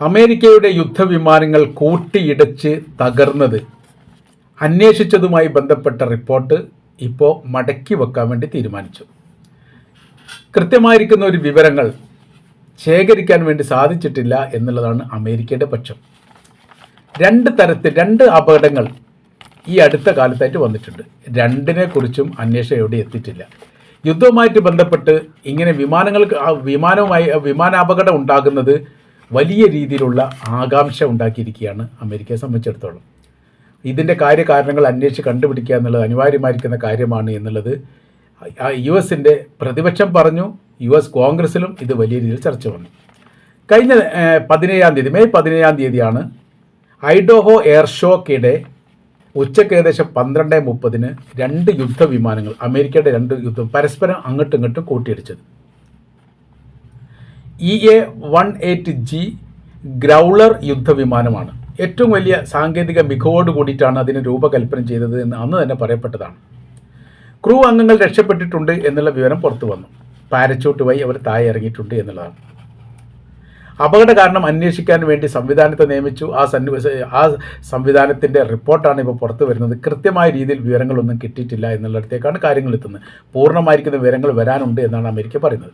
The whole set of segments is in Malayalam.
അമേരിക്കയുടെ യുദ്ധവിമാനങ്ങൾ കൂട്ടിയിടിച്ച് തകർന്നത് അന്വേഷിച്ചതുമായി ബന്ധപ്പെട്ട റിപ്പോർട്ട് ഇപ്പോൾ മടക്കി വെക്കാൻ വേണ്ടി തീരുമാനിച്ചു. കൃത്യമായിരിക്കുന്ന ഒരു വിവരങ്ങൾ ശേഖരിക്കാൻ വേണ്ടി സാധിച്ചിട്ടില്ല എന്നുള്ളതാണ് അമേരിക്കയുടെ പക്ഷം. രണ്ട് അപകടങ്ങൾ ഈ അടുത്ത കാലത്തായിട്ട് വന്നിട്ടുണ്ട്. രണ്ടിനെക്കുറിച്ചും അന്വേഷണം എവിടെ എത്തിയിട്ടില്ല. യുദ്ധവുമായിട്ട് ബന്ധപ്പെട്ട് ഇങ്ങനെ വിമാനാപകടം ഉണ്ടാകുന്നത് വലിയ രീതിയിലുള്ള ആകാംക്ഷ ഉണ്ടാക്കിയിരിക്കുകയാണ് അമേരിക്കയെ സംബന്ധിച്ചിടത്തോളം. ഇതിൻ്റെ കാര്യകാരണങ്ങൾ അന്വേഷിച്ച് കണ്ടുപിടിക്കുക എന്നുള്ളത് അനിവാര്യമായിരിക്കുന്ന കാര്യമാണ് എന്നുള്ളത് US-ൻ്റെ പ്രതിപക്ഷം പറഞ്ഞു. US കോൺഗ്രസിലും ഇത് വലിയ രീതിയിൽ ചർച്ച വന്നു. കഴിഞ്ഞ 17-ാം തീയതി മെയ് 17-ാം തീയതിയാണ് ഐഡോഹോ എയർ ഷോക്കിടെ ഉച്ചയ്ക്ക് ഏകദേശം 12:30 രണ്ട് യുദ്ധവിമാനങ്ങൾ, അമേരിക്കയുടെ രണ്ട് പരസ്പരം അങ്ങോട്ടും ഇങ്ങോട്ടും കൂട്ടിയിടിച്ചത്. EA-18G ഗ്രൗളർ യുദ്ധവിമാനമാണ്. ഏറ്റവും വലിയ സാങ്കേതിക മികവോട് കൂടിയിട്ടാണ് അതിന് രൂപകൽപ്പന ചെയ്തത് എന്ന് അന്ന് തന്നെ പറയപ്പെട്ടതാണ്. ക്രൂ അംഗങ്ങൾ രക്ഷപ്പെട്ടിട്ടുണ്ട് എന്നുള്ള വിവരം പുറത്തു വന്നു. പാരച്യൂട്ട് വഴി അവർ താഴെ ഇറങ്ങിയിട്ടുണ്ട് എന്നുള്ളതാണ്. അപകട കാരണം അന്വേഷിക്കാൻ വേണ്ടി സംവിധാനത്തെ നിയമിച്ചു. ആ സംവിധാനത്തിൻ്റെ റിപ്പോർട്ടാണ് ഇപ്പോൾ പുറത്തു വരുന്നത്. കൃത്യമായ രീതിയിൽ വിവരങ്ങളൊന്നും കിട്ടിയിട്ടില്ല എന്നുള്ളിടത്തേക്കാണ് കാര്യങ്ങൾ എത്തുന്നത്. പൂർണ്ണമായിരിക്കുന്ന വിവരങ്ങൾ വരാനുണ്ട് എന്നാണ് അമേരിക്ക പറയുന്നത്.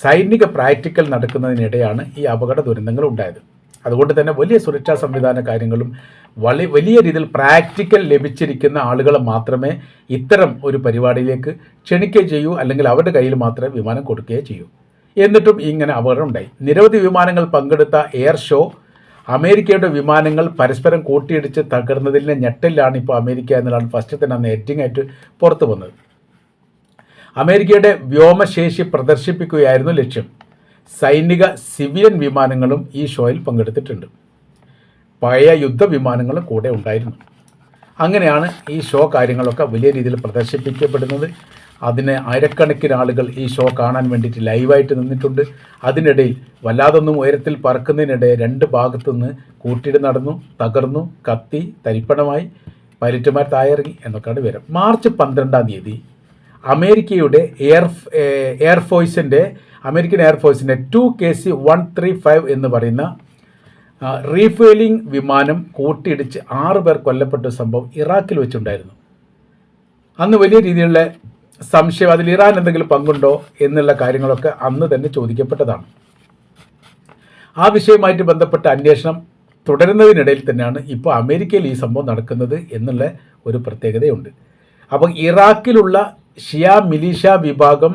സൈനിക പ്രാക്ടിക്കൽ നടക്കുന്നതിനിടെയാണ് ഈ അപകട ദുരന്തങ്ങൾ ഉണ്ടായത്. അതുകൊണ്ട് തന്നെ വലിയ സുരക്ഷാ സംവിധാന കാര്യങ്ങളും വലിയ രീതിയിൽ പ്രാക്ടിക്കൽ ലഭിച്ചിരിക്കുന്ന ആളുകളെ മാത്രമേ ഇത്തരം ഒരു പരിപാടിയിലേക്ക് ക്ഷണിക്കുകയും ചെയ്യൂ, അല്ലെങ്കിൽ അവരുടെ കയ്യിൽ മാത്രമേ വിമാനം കൊടുക്കുകയും ചെയ്യൂ. എന്നിട്ടും ഇങ്ങനെ അപകടം ഉണ്ടായി. നിരവധി വിമാനങ്ങൾ പങ്കെടുത്ത എയർ ഷോ അമേരിക്കയുടെ വിമാനങ്ങൾ പരസ്പരം കൂട്ടിയിടിച്ച് തകർന്നതിൻ്റെ ഞെട്ടലിലാണ് ഇപ്പോൾ അമേരിക്ക എന്നുള്ളതാണ് ഫസ്റ്റ് തന്നെ അന്ന് ഹെഡിങ് ആയിട്ട് പുറത്തു വന്നത്. അമേരിക്കയുടെ വ്യോമശേഷി പ്രദർശിപ്പിക്കുകയായിരുന്നു ലക്ഷ്യം. സൈനിക സിവിലിയൻ വിമാനങ്ങളും ഈ ഷോയിൽ പങ്കെടുത്തിട്ടുണ്ട്. പഴയ യുദ്ധവിമാനങ്ങളും കൂടെ ഉണ്ടായിരുന്നു. അങ്ങനെയാണ് ഈ ഷോ കാര്യങ്ങളൊക്കെ വലിയ രീതിയിൽ പ്രദർശിപ്പിക്കപ്പെടുന്നത്. അതിന് ആയിരക്കണക്കിന് ആളുകൾ ഈ ഷോ കാണാൻ വേണ്ടിയിട്ട് ലൈവായിട്ട് നിന്നിട്ടുണ്ട്. അതിനിടയിൽ വല്ലാതൊന്നും ഉയരത്തിൽ പറക്കുന്നതിനിടെ രണ്ട് ഭാഗത്തുനിന്ന് കൂട്ടിയിടി നടന്നു, തകർന്നു, കത്തി, തരിപ്പണമായി, പൈലറ്റുമാർ താഴെയിറങ്ങി എന്നൊക്കെയാണ് വിവരം. മാർച്ച് 12-ാം തീയതി അമേരിക്കയുടെ അമേരിക്കൻ എയർഫോഴ്സിൻ്റെ 2KC-135 എന്ന് പറയുന്ന റീഫ്യൂലിംഗ് വിമാനം കൂട്ടിയിടിച്ച് 6 പേർ കൊല്ലപ്പെട്ട സംഭവം ഇറാഖിൽ വെച്ചുണ്ടായിരുന്നു. അന്ന് വലിയ രീതിയിലുള്ള സംശയം, അതിൽ ഇറാൻ എന്തെങ്കിലും പങ്കുണ്ടോ എന്നുള്ള കാര്യങ്ങളൊക്കെ അന്ന് തന്നെ ചോദിക്കപ്പെട്ടതാണ്. ആ വിഷയവുമായിട്ട് ബന്ധപ്പെട്ട അന്വേഷണം തുടരുന്നതിനിടയിൽ തന്നെയാണ് ഇപ്പോൾ അമേരിക്കയിൽ ഈ സംഭവം നടക്കുന്നത് എന്നുള്ള ഒരു പ്രത്യേകതയുണ്ട്. അപ്പോൾ ഇറാഖിലുള്ള ഷിയ മിലീഷ്യ വിഭാഗം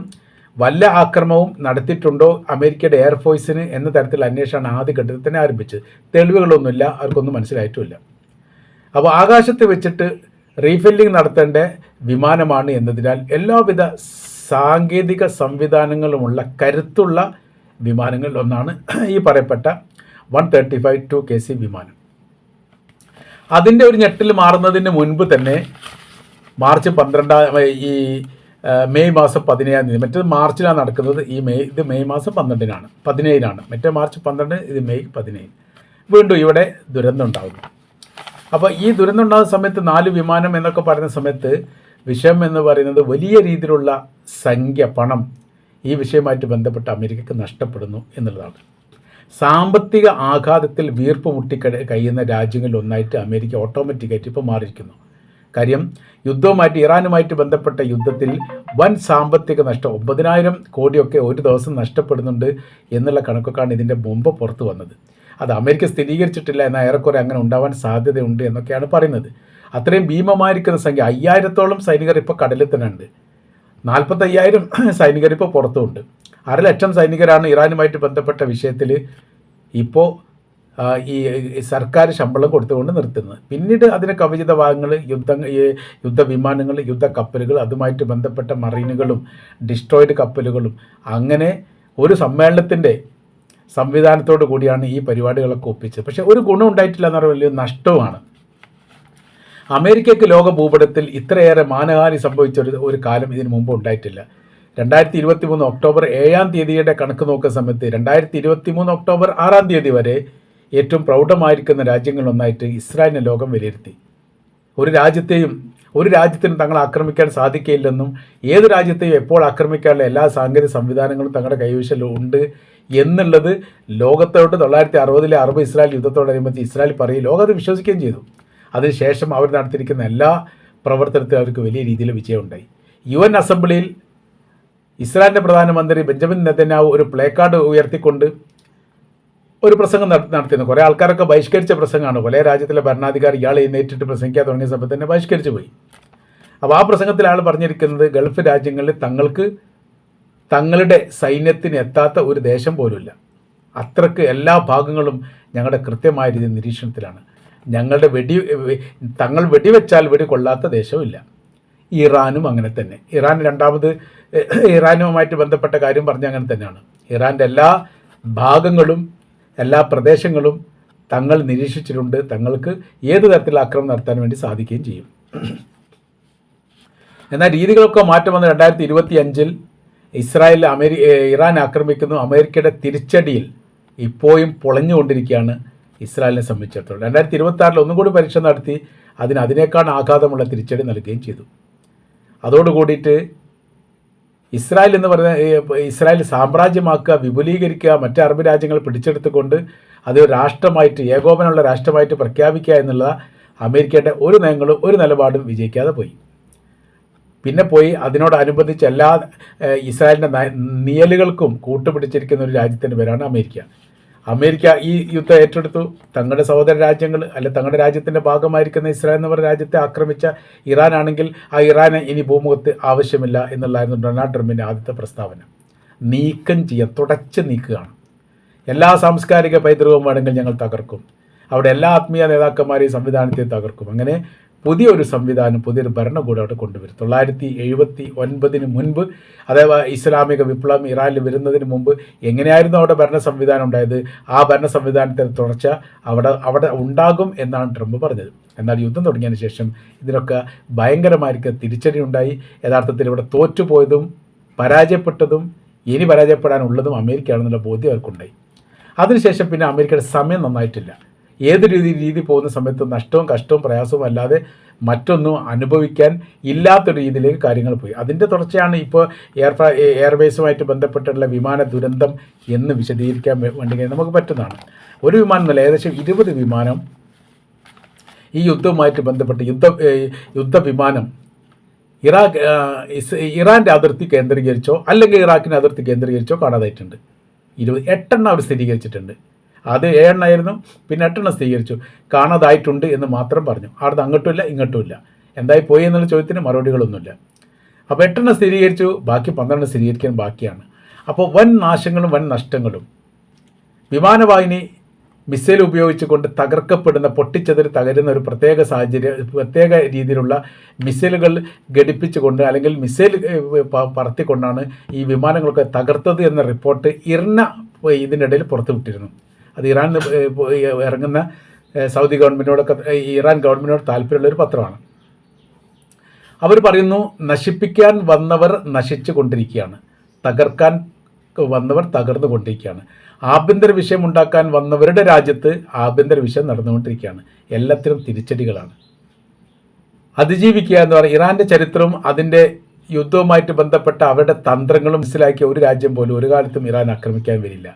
വല്ല ആക്രമണവും നടത്തിയിട്ടുണ്ടോ അമേരിക്കയുടെ എയർഫോഴ്സിന് എന്ന തരത്തിൽ അന്വേഷണമാണ് ആദ്യഘട്ടത്തിൽ തന്നെ ആരംഭിച്ചത്. തെളിവുകളൊന്നുമില്ല, അവർക്കൊന്നും മനസ്സിലായിട്ടുമില്ല. അപ്പോൾ ആകാശത്ത് വെച്ചിട്ട് റീഫില്ലിംഗ് നടത്തേണ്ട വിമാനമാണ് എന്നതിനാൽ എല്ലാവിധ സാങ്കേതിക സംവിധാനങ്ങളുമുള്ള കരുത്തുള്ള വിമാനങ്ങളിലൊന്നാണ് ഈ പറയപ്പെട്ട 135 2KC വിമാനം. അതിൻ്റെ ഒരു ഞെട്ടിൽ മാറുന്നതിന് മുൻപ് തന്നെ മാർച്ച് 12 ഈ മെയ് മാസം 17-ാം തീയതി, മറ്റേത് മാർച്ചിലാണ് നടക്കുന്നത്, ഇത് മെയ് മാസം 17-നാണ്. മറ്റേ മാർച്ച് 12, ഇത് മെയ് 17. വീണ്ടും ഇവിടെ ദുരന്തം ഉണ്ടാകുന്നു. അപ്പോൾ ഈ ദുരന്തം ഉണ്ടാകുന്ന സമയത്ത് 4 വിമാനം എന്നൊക്കെ പറയുന്ന സമയത്ത് വിഷയം എന്ന് പറയുന്നത് വലിയ രീതിയിലുള്ള പണം ഈ വിഷയമായിട്ട് ബന്ധപ്പെട്ട് അമേരിക്കക്ക് നഷ്ടപ്പെടുന്നു എന്നുള്ളതാണ്. സാമ്പത്തിക ആഘാതത്തിൽ വീർപ്പ് മുട്ടി കഴിയുന്ന രാജ്യങ്ങളിൽ ഒന്നായിട്ട് അമേരിക്ക ഓട്ടോമാറ്റിക്കായിട്ട് ഇപ്പോൾ മാറിയിരിക്കുന്നു. കാര്യം യുദ്ധവുമായിട്ട് ഇറാനുമായിട്ട് ബന്ധപ്പെട്ട യുദ്ധത്തിൽ വൻ സാമ്പത്തിക നഷ്ടം 9,000 കോടിയൊക്കെ ഒരു ദിവസം നഷ്ടപ്പെടുന്നുണ്ട് എന്നുള്ള കണക്കൊക്കെയാണ് ഇതിൻ്റെ മുമ്പ് പുറത്തു വന്നത്. അത് അമേരിക്ക സ്ഥിരീകരിച്ചിട്ടില്ല, എന്നാൽ ഏറെക്കുറെ അങ്ങനെ ഉണ്ടാവാൻ സാധ്യതയുണ്ട് എന്നൊക്കെയാണ് പറയുന്നത്. അത്രയും ഭീമമായിരിക്കുന്ന സംഖ്യ, 5000-ഓളം സൈനികർ ഇപ്പോൾ കടലിൽ തന്നെ ഉണ്ട്. 45,000 സൈനികർ ഇപ്പോൾ പുറത്തുമുണ്ട്. 500,000 സൈനികരാണ് ഇറാനുമായിട്ട് ബന്ധപ്പെട്ട വിഷയത്തിൽ ഇപ്പോൾ ഈ സർക്കാർ ശമ്പളം കൊടുത്തുകൊണ്ട് നിർത്തുന്നത്. പിന്നീട് അതിന് കവചിത ഭാഗങ്ങൾ, യുദ്ധവിമാനങ്ങൾ, യുദ്ധക്കപ്പലുകൾ, അതുമായിട്ട് ബന്ധപ്പെട്ട മറീനുകളും ഡിസ്ട്രോയിഡ് കപ്പലുകളും, അങ്ങനെ ഒരു സമ്മേളനത്തിൻ്റെ സംവിധാനത്തോടു കൂടിയാണ് ഈ പരിപാടികളൊക്കെ ഒപ്പിച്ചത്. പക്ഷേ ഒരു ഗുണം ഉണ്ടായിട്ടില്ല എന്ന് പറഞ്ഞാൽ വലിയ നഷ്ടവുമാണ്. അമേരിക്കയ്ക്ക് ലോക ഭൂപടത്തിൽ ഇത്രയേറെ മാനഹാനി സംഭവിച്ച ഒരു കാലം ഇതിനു മുമ്പ് ഉണ്ടായിട്ടില്ല. 2023 ഒക്ടോബർ 7-ാം തീയതിയുടെ കണക്ക് നോക്കുന്ന സമയത്ത് 2023 ഒക്ടോബർ 6-ാം തീയതി വരെ ഏറ്റവും പ്രൗഢമായിരിക്കുന്ന രാജ്യങ്ങളൊന്നായിട്ട് ഇസ്രായേലിനെ ലോകം വിലയിരുത്തി. ഒരു രാജ്യത്തിനും തങ്ങളെ ആക്രമിക്കാൻ സാധിക്കില്ലെന്നും ഏത് രാജ്യത്തെയും എപ്പോൾ ആക്രമിക്കാനുള്ള എല്ലാ സാങ്കേതിക സംവിധാനങ്ങളും തങ്ങളുടെ കൈവശം ഉണ്ട് എന്നുള്ളത് ലോകത്തോട്ട് 1960 അറബ് ഇസ്രായേൽ യുദ്ധത്തോടനുബന്ധിച്ച് ഇസ്രായേൽ പറയും, ലോകം അത് വിശ്വസിക്കുകയും ചെയ്തു. അതിനുശേഷം അവർ നടത്തിയിരിക്കുന്ന എല്ലാ പ്രവർത്തനത്തിലും അവർക്ക് വലിയ രീതിയിൽ വിജയമുണ്ടായി. UN അസംബ്ലിയിൽ ഇസ്രായേലിൻ്റെ പ്രധാനമന്ത്രി ബെഞ്ചമിൻ നെതന്യാഹു ഒരു പ്ലേ കാർഡ് ഉയർത്തിക്കൊണ്ട് ഒരു പ്രസംഗം നടത്തിയിരുന്നു. കുറേ ആൾക്കാരൊക്കെ ബഹിഷ്കരിച്ച പ്രസംഗമാണ്. പല രാജ്യത്തിലെ ഭരണാധികാരി ഇയാൾ നേരിട്ട് പ്രസംഗിക്കാൻ തുടങ്ങിയ സമയത്ത് തന്നെ ബഹിഷ്കരിച്ചു പോയി. അപ്പോൾ ആ പ്രസംഗത്തിൽ ആൾ പറഞ്ഞിരിക്കുന്നത് ഗൾഫ് രാജ്യങ്ങളിൽ തങ്ങളുടെ സൈന്യത്തിന് എത്താത്ത ഒരു ദേശം പോലുമില്ല. അത്രക്ക് എല്ലാ ഭാഗങ്ങളും ഞങ്ങളുടെ കൃത്യമായ രീതിയിൽ നിരീക്ഷണത്തിലാണ്. തങ്ങൾ വെടിവെച്ചാൽ വെടികൊള്ളാത്ത ദേശമില്ല. ഇറാനും അങ്ങനെ തന്നെ. ഇറാനുമായിട്ട് ബന്ധപ്പെട്ട കാര്യം പറഞ്ഞ അങ്ങനെ തന്നെയാണ്. ഇറാൻ്റെ എല്ലാ ഭാഗങ്ങളും എല്ലാ പ്രദേശങ്ങളും തങ്ങൾ നിരീക്ഷിച്ചിട്ടുണ്ട്. തങ്ങൾക്ക് ഏത് തരത്തിലുള്ള ആക്രമണം നടത്താൻ വേണ്ടി സാധിക്കുകയും ചെയ്യും. എന്നാൽ രീതികളൊക്കെ മാറ്റം വന്ന് 2025 ഇസ്രായേൽ ഇറാൻ ആക്രമിക്കുന്നു. അമേരിക്കയുടെ തിരിച്ചടിയിൽ ഇപ്പോഴും പൊളഞ്ഞുകൊണ്ടിരിക്കുകയാണ് ഇസ്രായേലിനെ സംബന്ധിച്ചിടത്തോളം. 2026 ഒന്നും കൂടി പരീക്ഷ നടത്തി അതിനേക്കാൾ ആഘാതമുള്ള തിരിച്ചടി നൽകുകയും ചെയ്തു. അതോടുകൂടിയിട്ട് ഇസ്രായേൽ എന്ന് പറയുന്ന ഇസ്രായേൽ സാമ്രാജ്യമാക്കുക, വിപുലീകരിക്കുക, മറ്റ് അറബ് രാജ്യങ്ങൾ പിടിച്ചെടുത്തുകൊണ്ട് അത് രാഷ്ട്രമായിട്ട് ഏകോപനമുള്ള രാഷ്ട്രമായിട്ട് പ്രഖ്യാപിക്കുക എന്നുള്ള അമേരിക്കയുടെ ഒരു നയങ്ങളും ഒരു നിലപാടും വിജയിക്കാതെ പോയി. പിന്നെ അതിനോടനുബന്ധിച്ച് എല്ലാ ഇസ്രായേലിൻ്റെ നിയലുകൾക്കും കൂട്ടുപിടിച്ചിരിക്കുന്ന ഒരു രാജ്യത്തിൻ്റെ പേരാണ് അമേരിക്ക. അമേരിക്ക ഈ യുദ്ധം ഏറ്റെടുത്തു. തങ്ങളുടെ സഹോദര രാജ്യങ്ങൾ തങ്ങളുടെ രാജ്യത്തിൻ്റെ ഭാഗമായിരിക്കുന്ന ഇസ്രായേൽ എന്ന് പറയുന്ന രാജ്യത്തെ ആക്രമിച്ച ഇറാനാണെങ്കിൽ ആ ഇറാനെ ഇനി ഭൂമുഖത്ത് ആവശ്യമില്ല എന്നുള്ളതായിരുന്നു ഡൊണാൾഡ് ട്രംപിൻ്റെ ആദ്യത്തെ പ്രസ്താവന. നീക്കം ചെയ്യാൻ തുടച്ച് നീക്കുകയാണ്. എല്ലാ സാംസ്കാരിക പൈതൃകവും വേണമെങ്കിൽ ഞങ്ങൾ തകർക്കും. അവിടെ എല്ലാ ആത്മീയ നേതാക്കന്മാരെയും സംവിധാനത്തെ തകർക്കും. അങ്ങനെ പുതിയൊരു സംവിധാനം, പുതിയൊരു ഭരണകൂടം അവിടെ കൊണ്ടുവരും. 1979 മുൻപ്, അഥവാ ഇസ്ലാമിക വിപ്ലവം ഇറാനിൽ വരുന്നതിന് മുമ്പ് എങ്ങനെയായിരുന്നു അവിടെ ഭരണ സംവിധാനം ഉണ്ടായത്, ആ ഭരണ സംവിധാനത്തിൻ്റെ തുടർച്ച അവിടെ ഉണ്ടാകും എന്നാണ് ട്രംപ് പറഞ്ഞത്. എന്നാൽ യുദ്ധം തുടങ്ങിയതിന് ശേഷം ഇതിനൊക്കെ ഭയങ്കരമായിരിക്കും തിരിച്ചടി ഉണ്ടായി. യഥാർത്ഥത്തിൽ ഇവിടെ തോറ്റുപോയതും പരാജയപ്പെട്ടതും ഇനി പരാജയപ്പെടാനുള്ളതും അമേരിക്കയാണെന്നുള്ള ബോധ്യം അവർക്കുണ്ടായി. അതിനുശേഷം പിന്നെ അമേരിക്കയുടെ സമയം നന്നായിട്ടില്ല. ഏത് രീതി പോകുന്ന സമയത്ത് നഷ്ടവും കഷ്ടവും പ്രയാസവും അല്ലാതെ മറ്റൊന്നും അനുഭവിക്കാൻ ഇല്ലാത്തൊരു രീതിയിലേക്ക് കാര്യങ്ങൾ പോയി. അതിൻ്റെ തുടർച്ചയാണ് ഇപ്പോൾ എയർബേസുമായിട്ട് ബന്ധപ്പെട്ടുള്ള വിമാന ദുരന്തം എന്ന് വിശദീകരിക്കാൻ വേണ്ടി നമുക്ക് പറ്റുന്നതാണ്. ഒരു വിമാനമല്ല, ഏകദേശം 20 വിമാനം ഈ യുദ്ധവുമായിട്ട് ബന്ധപ്പെട്ട് യുദ്ധവിമാനം ഇറാൻ്റെ അതിർത്തി കേന്ദ്രീകരിച്ചോ അല്ലെങ്കിൽ ഇറാഖിൻ്റെ അതിർത്തി കേന്ദ്രീകരിച്ചോ കാണാതായിട്ടുണ്ട്. 8 അവർ സ്ഥിരീകരിച്ചിട്ടുണ്ട്. അത് 7 പിന്നെ 8 സ്ഥിരീകരിച്ചു. കാണാതായിട്ടുണ്ട് എന്ന് മാത്രം പറഞ്ഞു. അവിടുന്ന് അങ്ങോട്ടുമില്ല ഇങ്ങോട്ടുമില്ല. എന്തായി പോയി എന്നുള്ള ചോദ്യത്തിന് മറുപടികളൊന്നുമില്ല. അപ്പോൾ 8 സ്ഥിരീകരിച്ചു, ബാക്കി 12 സ്ഥിരീകരിക്കാൻ ബാക്കിയാണ്. അപ്പോൾ വൻ നാശങ്ങളും വൻ നഷ്ടങ്ങളും. വിമാനവാഹിനി മിസൈൽ ഉപയോഗിച്ചുകൊണ്ട് പൊട്ടിച്ചെതിരി തകരുന്ന ഒരു പ്രത്യേക രീതിയിലുള്ള മിസൈലുകൾ ഘടിപ്പിച്ചുകൊണ്ട് അല്ലെങ്കിൽ മിസൈൽ പറത്തിക്കൊണ്ടാണ് ഈ വിമാനങ്ങളൊക്കെ തകർത്തത് എന്ന റിപ്പോർട്ട് ഇതിനിടയിൽ പുറത്തുവിട്ടിരുന്നു. അത് ഇറാനിൽ ഇറങ്ങുന്ന സൗദി ഗവൺമെൻറ്റിനോടൊക്കെ ഇറാൻ ഗവൺമെൻറ്റിനോട് താല്പര്യമുള്ളൊരു പത്രമാണ്. അവർ പറയുന്നു, നശിപ്പിക്കാൻ വന്നവർ നശിച്ചു കൊണ്ടിരിക്കുകയാണ്, തകർക്കാൻ വന്നവർ തകർന്നു കൊണ്ടിരിക്കുകയാണ്. ആഭ്യന്തര വിഷയം ഉണ്ടാക്കാൻ വന്നവരുടെ രാജ്യത്ത് ആഭ്യന്തര വിഷയം നടന്നുകൊണ്ടിരിക്കുകയാണ്. എല്ലാത്തിനും തിരിച്ചടികളാണ്. അതിജീവിക്കുക എന്ന് പറയുന്നത് ഇറാൻ്റെ ചരിത്രവും അതിൻ്റെ യുദ്ധവുമായിട്ട് ബന്ധപ്പെട്ട അവരുടെ തന്ത്രങ്ങളും മനസ്സിലാക്കിയ ഒരു രാജ്യം പോലും ഒരു കാലത്തും ഇറാൻ ആക്രമിക്കാൻ വരില്ല.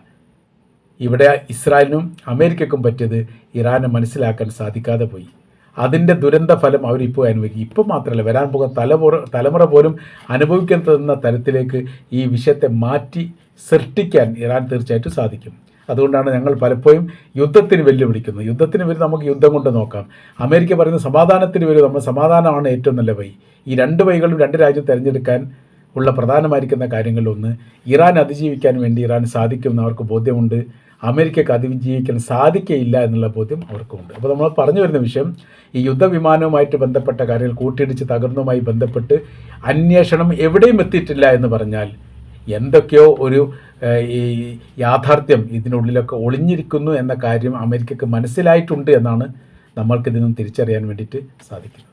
ഇവിടെ ഇസ്രായേലിനും അമേരിക്കയ്ക്കും പറ്റിയത് ഇറാനെ മനസ്സിലാക്കാൻ സാധിക്കാതെ പോയി. അതിൻ്റെ ദുരന്ത ഫലം അവരിപ്പോൾ അനുഭവിക്കും. ഇപ്പം മാത്രമല്ല, വരാൻ പോകുന്ന തലമുറ പോലും അനുഭവിക്കുന്ന തരത്തിലേക്ക് ഈ വിഷയത്തെ മാറ്റി സൃഷ്ടിക്കാൻ ഇറാൻ തീർച്ചയായിട്ടും സാധിക്കും. അതുകൊണ്ടാണ് ഞങ്ങൾ പലപ്പോഴും യുദ്ധത്തിന് വെല്ലുവിളിക്കുന്നത്. യുദ്ധത്തിന് വരും, നമുക്ക് യുദ്ധം കൊണ്ട് നോക്കാം. അമേരിക്ക പറയുന്ന സമാധാനത്തിന് വരും, നമ്മൾ സമാധാനമാണ് ഏറ്റവും നല്ല വഴി. ഈ 2 വഴികളും 2 രാജ്യം തിരഞ്ഞെടുക്കാൻ ഉള്ള പ്രധാനമായിരിക്കുന്ന കാര്യങ്ങളിലൊന്ന് ഇറാൻ അതിജീവിക്കാൻ വേണ്ടി ഇറാൻ സാധിക്കുമെന്ന് അവർക്ക് ബോധ്യമുണ്ട്. അമേരിക്കക്ക് അതിജീവിക്കാൻ സാധിക്കയില്ല എന്നുള്ള ബോധ്യം അവർക്കുമുണ്ട്. അപ്പോൾ നമ്മൾ പറഞ്ഞു വരുന്ന വിഷയം, ഈ യുദ്ധവിമാനവുമായിട്ട് ബന്ധപ്പെട്ട കാര്യങ്ങൾ കൂട്ടിയിടിച്ച് തകർന്നതുമായി ബന്ധപ്പെട്ട് അന്വേഷണം എവിടെയും എത്തിയിട്ടില്ല എന്ന് പറഞ്ഞാൽ എന്തൊക്കെയോ ഒരു ഈ യാഥാർത്ഥ്യം ഇതിനുള്ളിലൊക്കെ ഒളിഞ്ഞിരിക്കുന്നു എന്ന കാര്യം അമേരിക്കക്ക് മനസ്സിലായിട്ടുണ്ട് എന്നാണ് നമ്മൾക്കിതിനും തിരിച്ചറിയാൻ വേണ്ടിയിട്ട് സാധിക്കുന്നത്.